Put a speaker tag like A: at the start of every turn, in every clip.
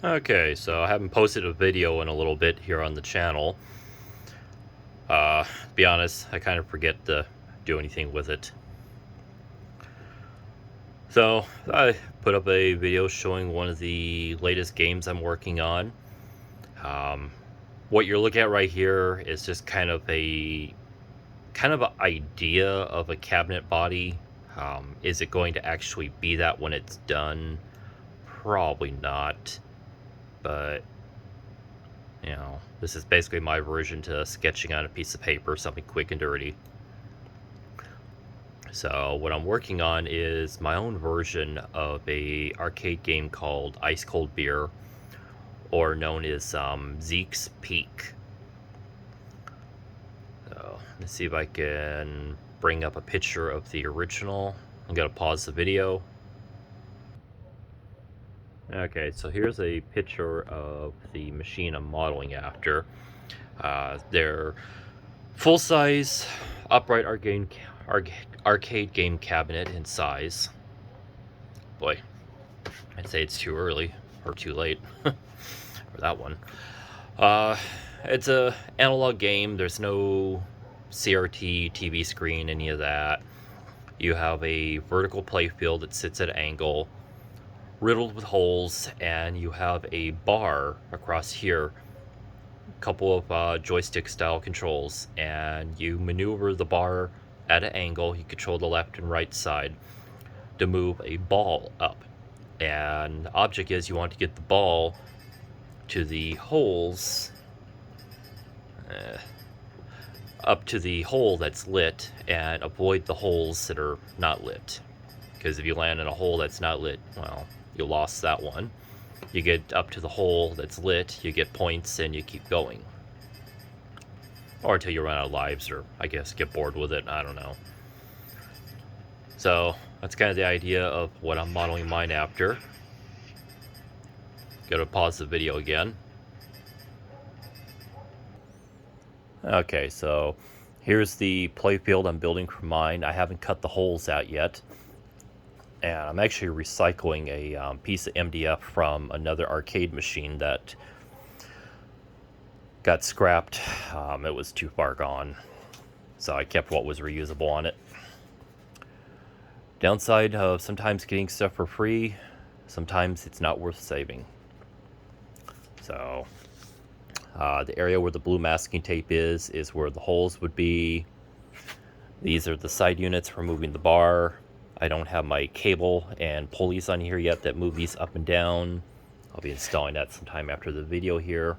A: Okay, so I haven't posted a video in a little bit here on the channel. To be honest, I kind of forget to do anything with it. So I put up a video showing one of the latest games I'm working on. Um, what you're looking at right here is just kind of an idea of a cabinet body. Is it going to actually be that when it's done? Probably not, but this is basically my version to sketching on a piece of paper, something quick and dirty. So what I'm working on is my own version of a arcade game called Ice Cold Beer, or known as Zeke's Peak. So let's see if I can bring up a picture of the original. I'm gonna pause the video. Okay, so here's a picture of the machine I'm modeling after. They're full-size upright arcade game cabinet in size. Boy, I'd say it's too early or too late for that one. It's a analog game. There's no CRT, TV screen, any of that. You have a vertical playfield that sits at an angle, riddled with holes, and you have a bar across here, a couple of joystick style controls, and you maneuver the bar at an angle. You control the left and right side to move a ball up, and the object is you want to get the ball to the holes, up to the hole that's lit, and avoid the holes that are not lit, because if you land in a hole that's not lit, well, you lost that one. You get up to the hole that's lit, you get points, and you keep going. Or until you run out of lives, or I guess get bored with it, I don't know. So that's kind of the idea of what I'm modeling mine after. Gotta pause the video again. Okay, so here's the playfield I'm building for mine. I haven't cut the holes out yet. And I'm actually recycling a piece of MDF from another arcade machine that got scrapped. It was too far gone, so I kept what was reusable on it. Downside of sometimes getting stuff for free, sometimes it's not worth saving. So the area where the blue masking tape is where the holes would be. These are the side units for moving the bar. I don't have my cable and pulleys on here yet that move these up and down. I'll be installing that sometime after the video here.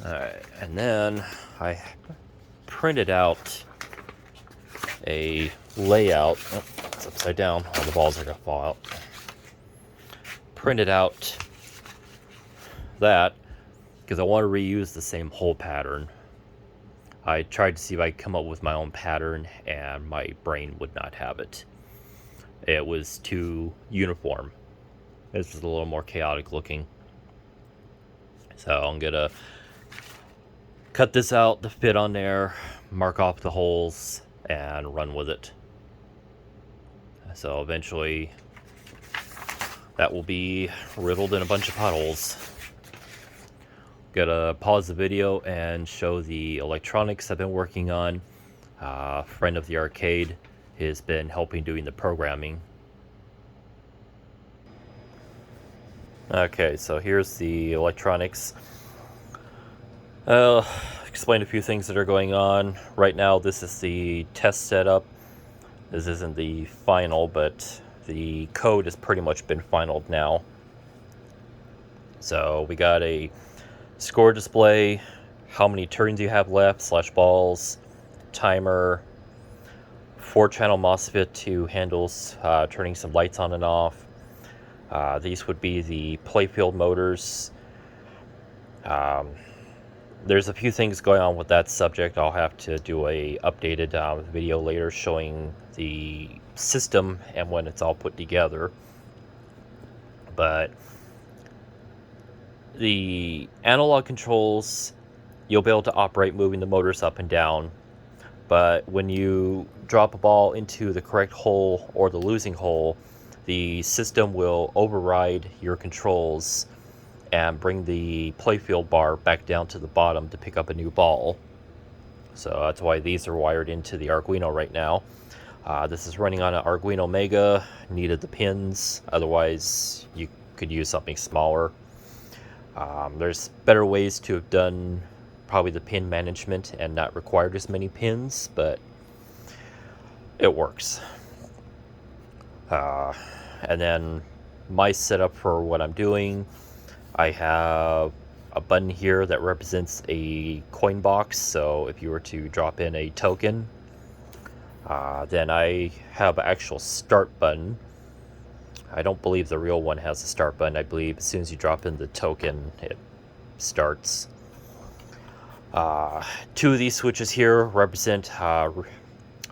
A: Alright, and then I printed out a layout. Oh, it's upside down. All the balls are going to fall out. Printed out that because I want to reuse the same hole pattern. I tried to see if I could come up with my own pattern, and my brain would not have it. It was too uniform. This was a little more chaotic looking. So I'm gonna cut this out to fit on there, mark off the holes, and run with it. So eventually that will be riddled in a bunch of potholes. Gotta pause the video and show the electronics I've been working on. A friend of the arcade has been helping doing the programming. Okay, so here's the electronics. I'll explain a few things that are going on. Right now, this is the test setup. This isn't the final, but the code has pretty much been finalized now. So we got a score display, how many turns you have left, /balls, timer, 4-channel MOSFET to handle turning some lights on and off. These would be the playfield motors. There's a few things going on with that subject. I'll have to do a updated video later showing the system and when it's all put together. But the analog controls, you'll be able to operate moving the motors up and down, but when you drop a ball into the correct hole or the losing hole, the system will override your controls and bring the playfield bar back down to the bottom to pick up a new ball. So that's why these are wired into the Arduino right now. This is running on an Arduino Mega, needed the pins, otherwise you could use something smaller. There's better ways to have done probably the pin management and not required as many pins, but it works. And then my setup for what I'm doing, I have a button here that represents a coin box, so if you were to drop in a token, then I have an actual start button. I don't believe the real one has a start button. I believe as soon as you drop in the token, it starts. Two of these switches here represent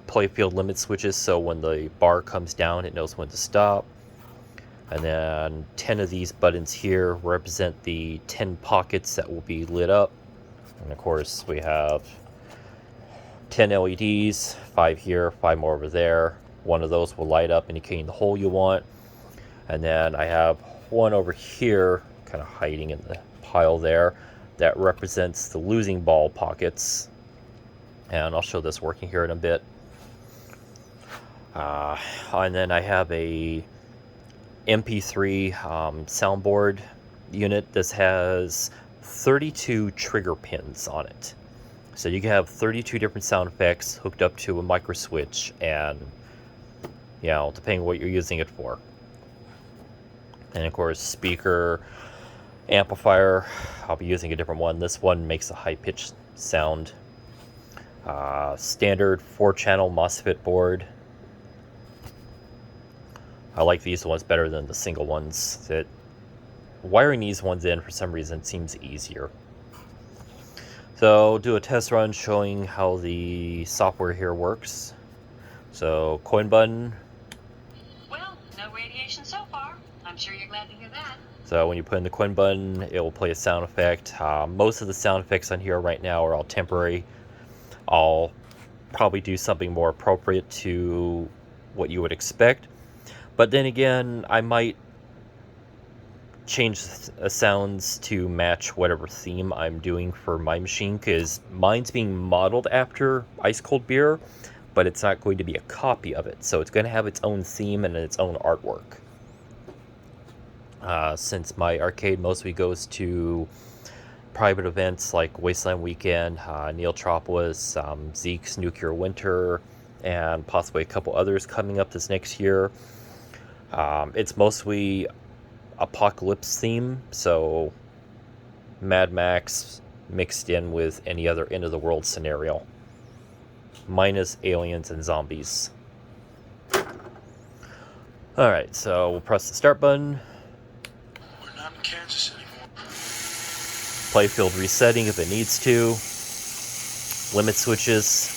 A: playfield limit switches, so when the bar comes down, it knows when to stop. And then 10 of these buttons here represent the 10 pockets that will be lit up. And of course, we have 10 LEDs, 5 here, 5 more over there. One of those will light up indicating the hole you want. And then I have one over here, kind of hiding in the pile there, that represents the losing ball pockets. And I'll show this working here in a bit. And then I have a MP3 soundboard unit. This has 32 trigger pins on it. So you can have 32 different sound effects hooked up to a micro switch, and you know, depending on what you're using it for. And of course, speaker, amplifier, I'll be using a different one. This one makes a high-pitched sound. Standard 4-channel MOSFET board. I like these ones better than the single ones. Wiring these ones in for some reason seems easier. So do a test run showing how the software here works. So coin button.
B: Well, no radiation so far. I'm sure you're glad to hear that.
A: So when you put in the coin button, it will play a sound effect. Most of the sound effects on here right now are all temporary. I'll probably do something more appropriate to what you would expect. But then again, I might change sounds to match whatever theme I'm doing for my machine, because mine's being modeled after Ice Cold Beer, but it's not going to be a copy of it. So it's going to have its own theme and its own artwork. Since my arcade mostly goes to private events like Wasteland Weekend, Neotropolis, Zeke's Nuclear Winter, and possibly a couple others coming up this next year. It's mostly apocalypse theme, so Mad Max mixed in with any other end of the world scenario, minus aliens and zombies. Alright, so we'll press the start button.
C: We're not in Kansas anymore.
A: Playfield resetting if it needs to. Limit switches.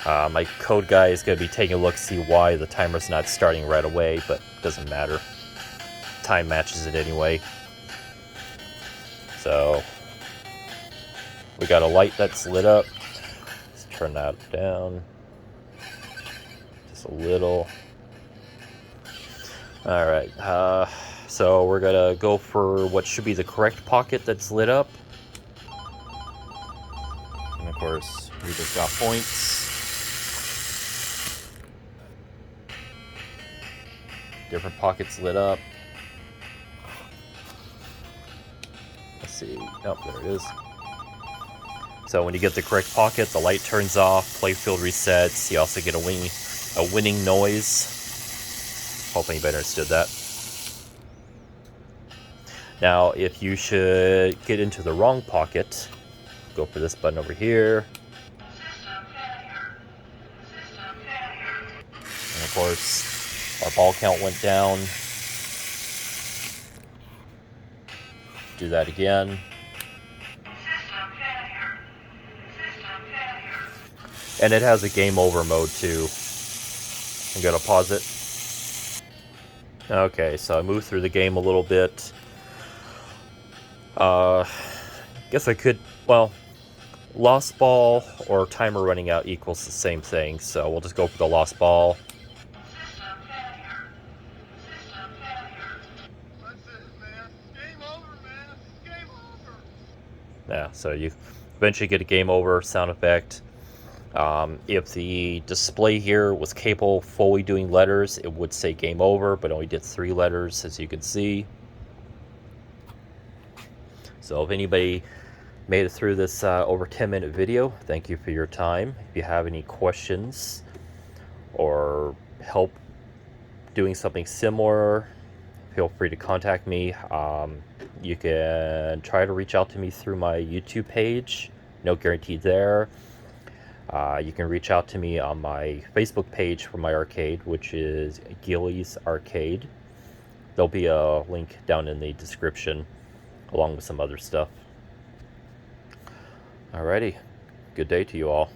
A: My code guy is going to be taking a look to see why the timer's not starting right away, but it doesn't matter. Time matches it anyway. So, we got a light that's lit up. Let's turn that down. Just a little. Alright, so we're going to go for what should be the correct pocket that's lit up. And of course, we just got points. Different pockets lit up. Let's see. Oh, there it is. So when you get the correct pocket, the light turns off, playfield resets. You also get a winning noise. Hope anybody understood that. Now, if you should get into the wrong pocket, go for this button over here. And of course, our ball count went down. Do that again. And it has a game over mode too. I'm gonna pause it. Okay, so I moved through the game a little bit. Guess I could, well, lost ball or timer running out equals the same thing, so we'll just go for the lost ball.
C: System failure. System failure. That's it, man. Game over, man. Game over.
A: Yeah, so you eventually get a game over sound effect. If the display here was capable of fully doing letters, it would say game over, but only did 3 letters, as you can see. So if anybody made it through this over 10-minute video, thank you for your time. If you have any questions or help doing something similar, feel free to contact me. You can try to reach out to me through my YouTube page. No guarantee there. You can reach out to me on my Facebook page for my arcade, which is Gilly's Arcade. There'll be a link down in the description, along with some other stuff. Alrighty, good day to you all.